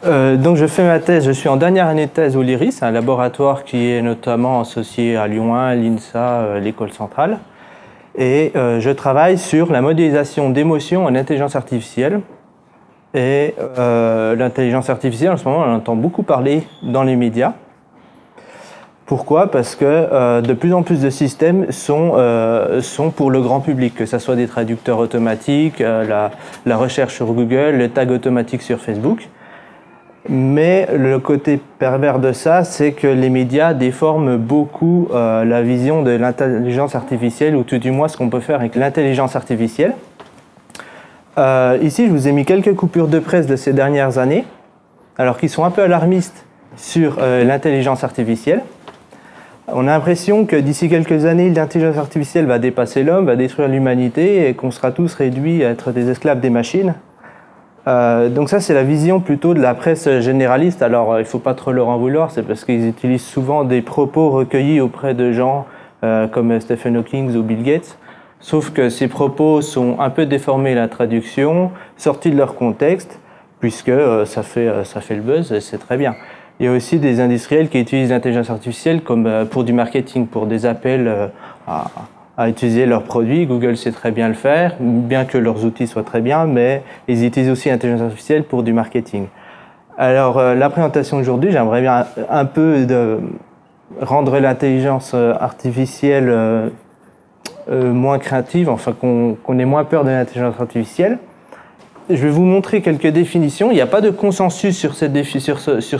Donc je fais ma thèse, je suis en dernière année de thèse au LIRIS, un laboratoire qui est notamment associé à Lyon 1, l'INSA, l'école centrale. Et je travaille sur la modélisation d'émotions en intelligence artificielle. Et l'intelligence artificielle, en ce moment, on en entend beaucoup parler dans les médias. Pourquoi? Parce que de plus en plus de systèmes sont pour le grand public, que ce soit des traducteurs automatiques, la recherche sur Google, le tag automatique sur Facebook. Mais le côté pervers de ça, c'est que les médias déforment beaucoup la vision de l'intelligence artificielle, ou tout du moins ce qu'on peut faire avec l'intelligence artificielle. Ici, je vous ai mis quelques coupures de presse de ces dernières années, alors qui sont un peu alarmistes sur l'intelligence artificielle. On a l'impression que d'ici quelques années, l'intelligence artificielle va dépasser l'homme, va détruire l'humanité et qu'on sera tous réduits à être des esclaves des machines. Donc ça, c'est la vision plutôt de la presse généraliste. Alors, il ne faut pas trop leur en vouloir, c'est parce qu'ils utilisent souvent des propos recueillis auprès de gens comme Stephen Hawking ou Bill Gates. Sauf que ces propos sont un peu déformés à la traduction, sortis de leur contexte, puisque ça fait le buzz et c'est très bien. Il y a aussi des industriels qui utilisent l'intelligence artificielle comme pour du marketing, pour des appels à utiliser leurs produits. Google sait très bien le faire, bien que leurs outils soient très bien, mais ils utilisent aussi l'intelligence artificielle pour du marketing. Alors, la présentation d'aujourd'hui, j'aimerais bien un peu rendre l'intelligence artificielle moins craintive, enfin qu'on ait moins peur de l'intelligence artificielle. Je vais vous montrer quelques définitions. Il n'y a pas de consensus sur ce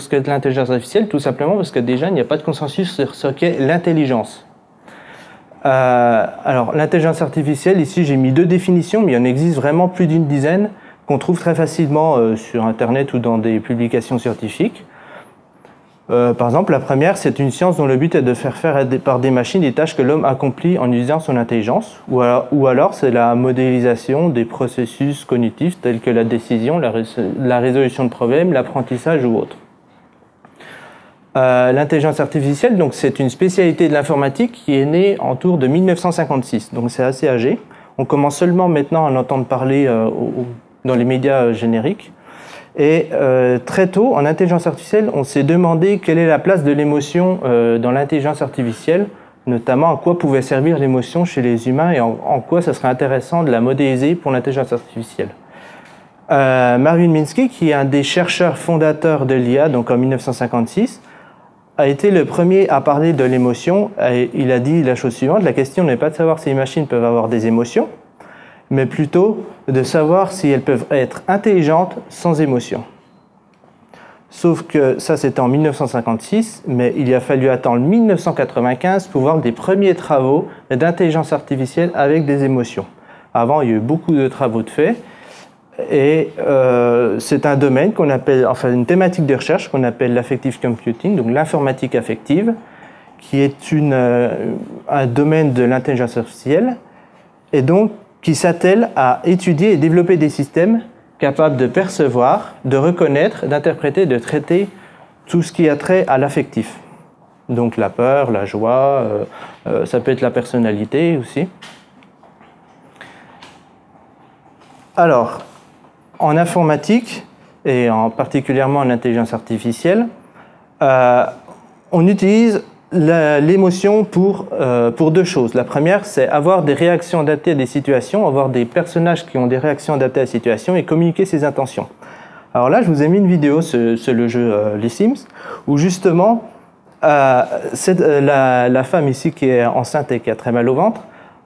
qu'est l'intelligence artificielle, tout simplement parce que déjà, il n'y a pas de consensus sur ce qu'est l'intelligence. Alors, l'intelligence artificielle, ici, j'ai mis deux définitions, mais il y en existe vraiment plus d'une dizaine qu'on trouve très facilement sur Internet ou dans des publications scientifiques. Par exemple, la première, c'est une science dont le but est de faire par des machines des tâches que l'homme accomplit en utilisant son intelligence, ou alors c'est la modélisation des processus cognitifs tels que la décision, la résolution de problèmes, l'apprentissage ou autre. L'intelligence artificielle, donc, c'est une spécialité de l'informatique qui est née autour de 1956, donc c'est assez âgé. On commence seulement maintenant à en entendre parler dans les médias génériques. Et très tôt, en intelligence artificielle, on s'est demandé quelle est la place de l'émotion dans l'intelligence artificielle, notamment à quoi pouvait servir l'émotion chez les humains et en quoi ce serait intéressant de la modéliser pour l'intelligence artificielle. Marvin Minsky, qui est un des chercheurs fondateurs de l'IA, donc en 1956, a été le premier à parler de l'émotion. Il a dit la chose suivante: la question n'est pas de savoir si les machines peuvent avoir des émotions, mais plutôt de savoir si elles peuvent être intelligentes sans émotion. Sauf que ça, c'était en 1956, mais il a fallu attendre 1995 pour voir des premiers travaux d'intelligence artificielle avec des émotions. Avant, il y a eu beaucoup de travaux de fait, et c'est un domaine qu'on appelle, enfin une thématique de recherche qu'on appelle l'affective computing, donc l'informatique affective, qui est un domaine de l'intelligence artificielle, et donc qui s'attelle à étudier et développer des systèmes capables de percevoir, de reconnaître, d'interpréter, de traiter tout ce qui a trait à l'affectif. Donc la peur, la joie, ça peut être la personnalité aussi. Alors, en informatique, et particulièrement en intelligence artificielle, on utilise l'émotion pour deux choses. La première, c'est avoir des réactions adaptées à des situations, avoir des personnages qui ont des réactions adaptées à la situation et communiquer ses intentions. Alors là, je vous ai mis une vidéo sur le jeu Les Sims, où justement, la femme ici qui est enceinte et qui a très mal au ventre,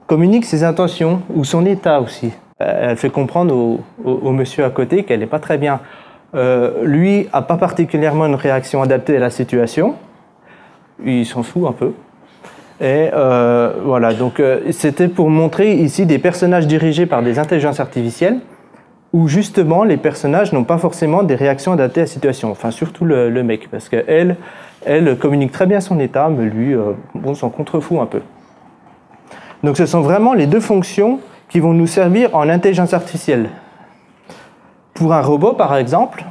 communique ses intentions, ou son état aussi. Elle fait comprendre au monsieur à côté qu'elle n'est pas très bien. Lui n'a pas particulièrement une réaction adaptée à la situation. Il s'en fout un peu. Et voilà, donc c'était pour montrer ici des personnages dirigés par des intelligences artificielles où justement les personnages n'ont pas forcément des réactions adaptées à la situation. Enfin, surtout le mec, parce qu'elle communique très bien son état, mais lui, bon, s'en contrefout un peu. Donc ce sont vraiment les deux fonctions qui vont nous servir en intelligence artificielle. Pour un robot, par exemple,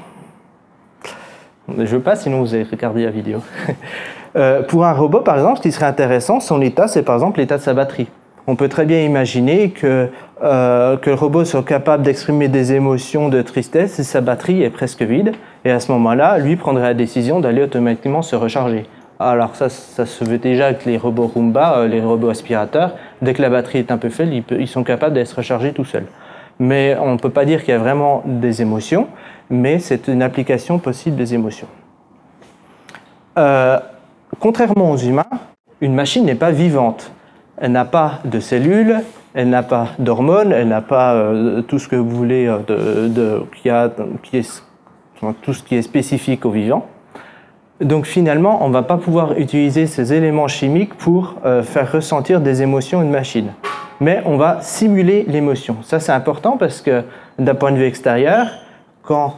je ne veux pas, sinon vous allez regarder la vidéo. Pour un robot, par exemple, ce qui serait intéressant, son état, c'est par exemple l'état de sa batterie. on peut très bien imaginer que le robot soit capable d'exprimer des émotions de tristesse et sa batterie est presque vide. Et à ce moment-là, lui prendrait la décision d'aller automatiquement se recharger. Alors ça se veut déjà avec les robots Roomba, les robots aspirateurs. Dès que la batterie est un peu faible, ils sont capables de se recharger tout seuls. Mais on ne peut pas dire qu'il y a vraiment des émotions, mais c'est une application possible des émotions. Contrairement aux humains, une machine n'est pas vivante. Elle n'a pas de cellules, elle n'a pas d'hormones, elle n'a pas tout ce que vous voulez tout ce qui est spécifique aux vivants. Donc finalement, on ne va pas pouvoir utiliser ces éléments chimiques pour faire ressentir des émotions à une machine. Mais on va simuler l'émotion. Ça, c'est important parce que d'un point de vue extérieur, quand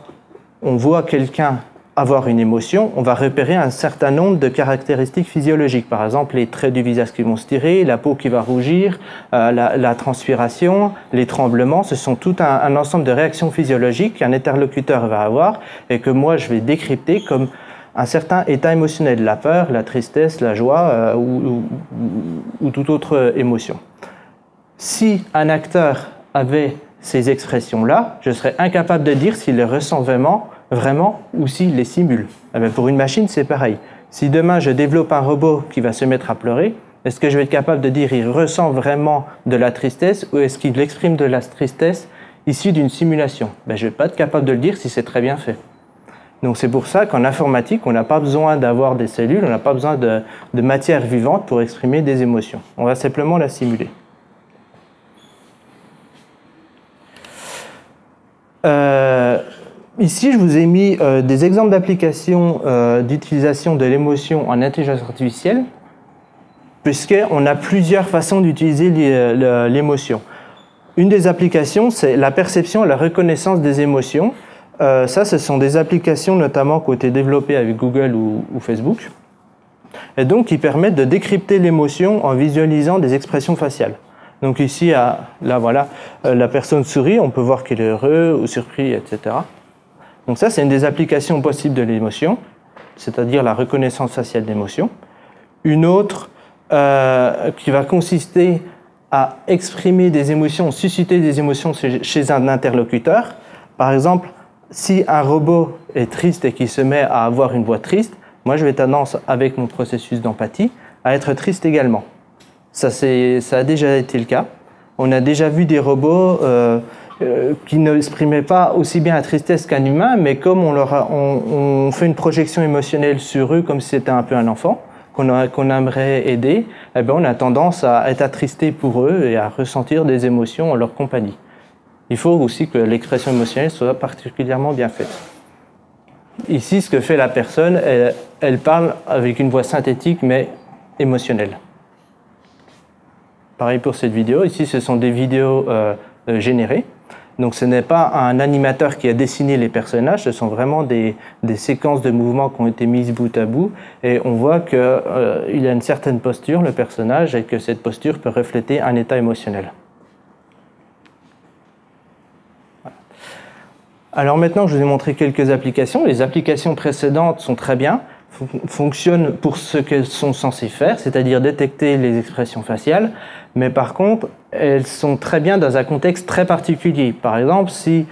on voit quelqu'un avoir une émotion, on va repérer un certain nombre de caractéristiques physiologiques. Par exemple, les traits du visage qui vont se tirer, la peau qui va rougir, la transpiration, les tremblements. Ce sont tout un ensemble de réactions physiologiques qu'un interlocuteur va avoir et que moi, je vais décrypter comme un certain état émotionnel, la peur, la tristesse, la joie ou toute autre émotion. Si un acteur avait ces expressions-là, je serais incapable de dire s'il les ressent vraiment ou s'il les simule. Eh bien, pour une machine, c'est pareil. Si demain je développe un robot qui va se mettre à pleurer, est-ce que je vais être capable de dire il ressent vraiment de la tristesse ou est-ce qu'il exprime de la tristesse issue d'une simulation? Ben, je ne vais pas être capable de le dire si c'est très bien fait. Donc c'est pour ça qu'en informatique, on n'a pas besoin d'avoir des cellules, on n'a pas besoin de matière vivante pour exprimer des émotions. On va simplement la simuler. Ici, je vous ai mis des exemples d'applications d'utilisation de l'émotion en intelligence artificielle, puisqu'on a plusieurs façons d'utiliser l'émotion. Une des applications, c'est la perception et la reconnaissance des émotions. Ça, ce sont des applications notamment qui ont été développées avec Google ou Facebook, et donc qui permettent de décrypter l'émotion en visualisant des expressions faciales. Donc ici, là voilà, la personne sourit, on peut voir qu'elle est heureuse ou surpris, etc. Donc ça, c'est une des applications possibles de l'émotion, c'est-à-dire la reconnaissance faciale d'émotion. Une autre qui va consister à exprimer des émotions, susciter des émotions chez un interlocuteur. Par exemple, si un robot est triste et qu'il se met à avoir une voix triste, moi je vais tendance, avec mon processus d'empathie, à être triste également. Ça a déjà été le cas. On a déjà vu des robots qui n'exprimaient pas aussi bien la tristesse qu'un humain, mais comme on fait une projection émotionnelle sur eux comme si c'était un peu un enfant, qu'on aimerait aider, eh bien, on a tendance à être attristé pour eux et à ressentir des émotions en leur compagnie. Il faut aussi que l'expression émotionnelle soit particulièrement bien faite. Ici, ce que fait la personne, elle parle avec une voix synthétique mais émotionnelle. Pareil pour cette vidéo. Ici, ce sont des vidéos générées. Donc, ce n'est pas un animateur qui a dessiné les personnages, ce sont vraiment des séquences de mouvements qui ont été mises bout à bout. Et on voit qu'il a une certaine posture, le personnage, et que cette posture peut refléter un état émotionnel. Alors maintenant que je vous ai montré quelques applications, les applications précédentes sont très bien, fonctionnent pour ce qu'elles sont censées faire, c'est-à-dire détecter les expressions faciales, mais par contre, elles sont très bien dans un contexte très particulier. Par exemple, si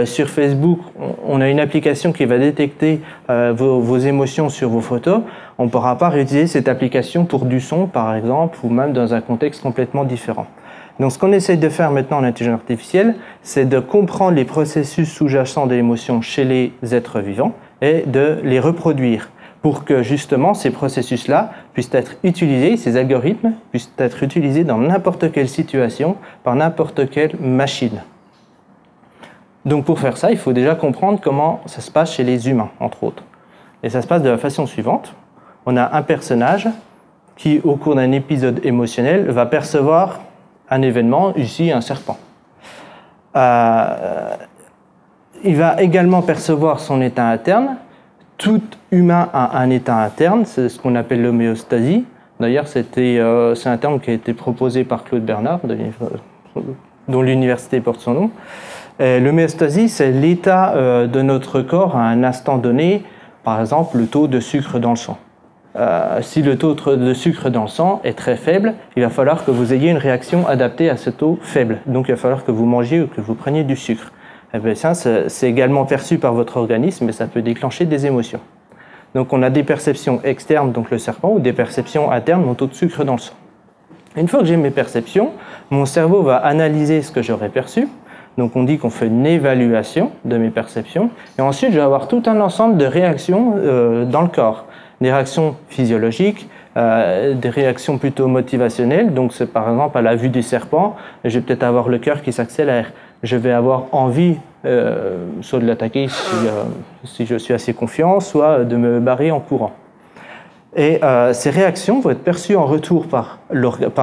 sur Facebook, on a une application qui va détecter vos émotions sur vos photos, on ne pourra pas réutiliser cette application pour du son, par exemple, ou même dans un contexte complètement différent. Donc ce qu'on essaye de faire maintenant en intelligence artificielle, c'est de comprendre les processus sous-jacents de l'émotion chez les êtres vivants et de les reproduire pour que justement ces processus-là puissent être utilisés, ces algorithmes puissent être utilisés dans n'importe quelle situation, par n'importe quelle machine. Donc pour faire ça, il faut déjà comprendre comment ça se passe chez les humains, entre autres. Et ça se passe de la façon suivante. On a un personnage qui, au cours d'un épisode émotionnel, va percevoir un événement, ici un serpent. Il va également percevoir son état interne. Tout humain a un état interne, c'est ce qu'on appelle l'homéostasie. D'ailleurs, c'est un terme qui a été proposé par Claude Bernard, dont l'université porte son nom. L'homéostasie, c'est l'état de notre corps à un instant donné, par exemple le taux de sucre dans le sang. si le taux de sucre dans le sang est très faible, il va falloir que vous ayez une réaction adaptée à ce taux faible. Donc il va falloir que vous mangiez ou que vous preniez du sucre. Et bien, ça, c'est également perçu par votre organisme et ça peut déclencher des émotions. Donc on a des perceptions externes, donc le serpent, ou des perceptions internes, mon taux de sucre dans le sang. Une fois que j'ai mes perceptions, mon cerveau va analyser ce que j'aurais perçu. Donc on dit qu'on fait une évaluation de mes perceptions. Et ensuite, je vais avoir tout un ensemble de réactions dans le corps. Des réactions physiologiques, des réactions plutôt motivationnelles. Donc c'est par exemple à la vue du serpent, je vais peut-être avoir le cœur qui s'accélère. Je vais avoir envie soit de l'attaquer si je suis assez confiant, soit de me barrer en courant. Et ces réactions vont être perçues en retour par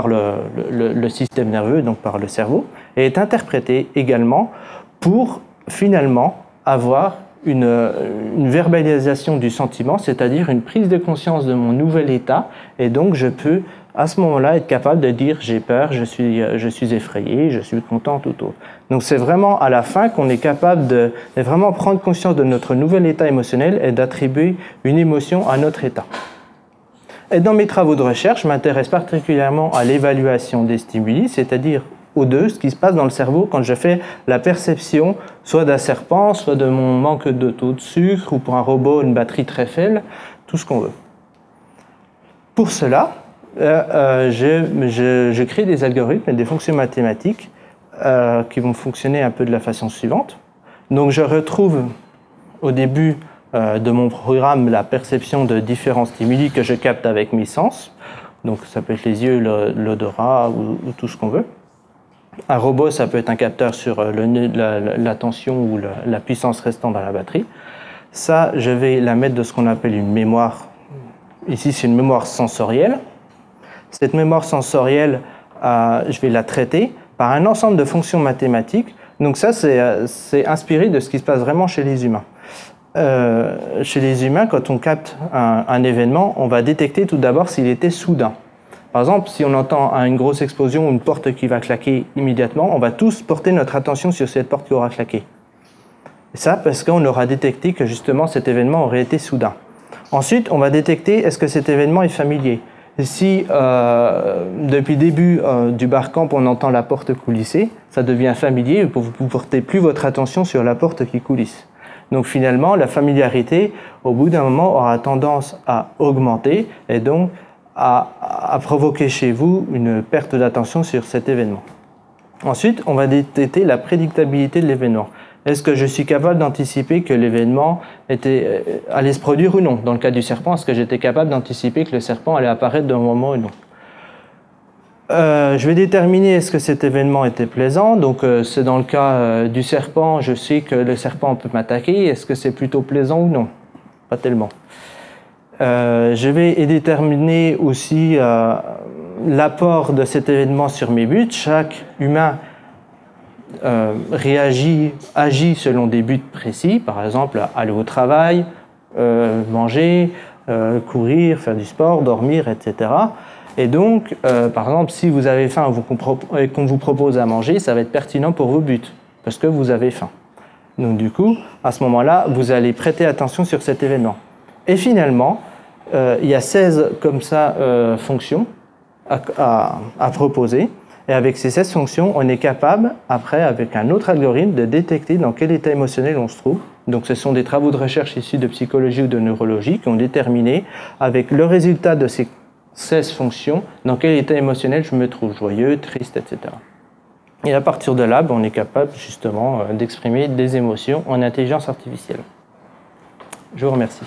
le système nerveux, donc par le cerveau, et être interprétées également pour finalement avoir une verbalisation du sentiment, c'est-à-dire une prise de conscience de mon nouvel état, et donc je peux à ce moment-là être capable de dire j'ai peur, je suis effrayé, je suis content, tout autre. Donc c'est vraiment à la fin qu'on est capable de vraiment prendre conscience de notre nouvel état émotionnel et d'attribuer une émotion à notre état. Et dans mes travaux de recherche, je m'intéresse particulièrement à l'évaluation des stimuli, c'est-à-dire aux deux, ce qui se passe dans le cerveau quand je fais la perception soit d'un serpent, soit de mon manque de taux de sucre, ou pour un robot, une batterie très faible, tout ce qu'on veut. Pour cela, je crée des algorithmes et des fonctions mathématiques qui vont fonctionner un peu de la façon suivante. Donc je retrouve au début de mon programme la perception de différents stimuli que je capte avec mes sens. Donc ça peut être les yeux, l'odorat ou tout ce qu'on veut. Un robot, ça peut être un capteur sur la tension ou la puissance restant dans la batterie. Ça, je vais la mettre de ce qu'on appelle une mémoire. Ici, c'est une mémoire sensorielle. Cette mémoire sensorielle, je vais la traiter par un ensemble de fonctions mathématiques. Donc ça, c'est inspiré de ce qui se passe vraiment chez les humains. Chez les humains, quand on capte un événement, on va détecter tout d'abord s'il était soudain. Par exemple, si on entend une grosse explosion ou une porte qui va claquer immédiatement, on va tous porter notre attention sur cette porte qui aura claqué. Et ça, parce qu'on aura détecté que justement cet événement aurait été soudain. Ensuite, on va détecter est-ce que cet événement est familier. Si depuis le début du barcamp, on entend la porte coulisser, ça devient familier, vous ne portez plus votre attention sur la porte qui coulisse. Donc finalement, la familiarité, au bout d'un moment, aura tendance à augmenter et donc à provoquer chez vous une perte d'attention sur cet événement. Ensuite, on va détecter la prédictabilité de l'événement. Est-ce que je suis capable d'anticiper que l'événement allait se produire ou non? Dans le cas du serpent, est-ce que j'étais capable d'anticiper que le serpent allait apparaître d'un moment ou non? Je vais déterminer est-ce que cet événement était plaisant. Donc c'est dans le cas du serpent, je sais que le serpent peut m'attaquer. Est-ce que c'est plutôt plaisant ou non? Pas tellement. Je vais déterminer aussi l'apport de cet événement sur mes buts. Chaque humain agit selon des buts précis, par exemple aller au travail, manger, courir, faire du sport, dormir, etc. Et donc, par exemple, si vous avez faim et qu'on vous propose à manger, ça va être pertinent pour vos buts, parce que vous avez faim. Donc du coup, à ce moment-là, vous allez prêter attention sur cet événement. Et finalement, il y a 16 comme ça fonctions à proposer. Et avec ces 16 fonctions, on est capable, après, avec un autre algorithme, de détecter dans quel état émotionnel on se trouve. Donc ce sont des travaux de recherche issus de psychologie ou de neurologie qui ont déterminé, avec le résultat de ces 16 fonctions, dans quel état émotionnel je me trouve, joyeux, triste, etc. Et à partir de là, on est capable justement d'exprimer des émotions en intelligence artificielle. Je vous remercie.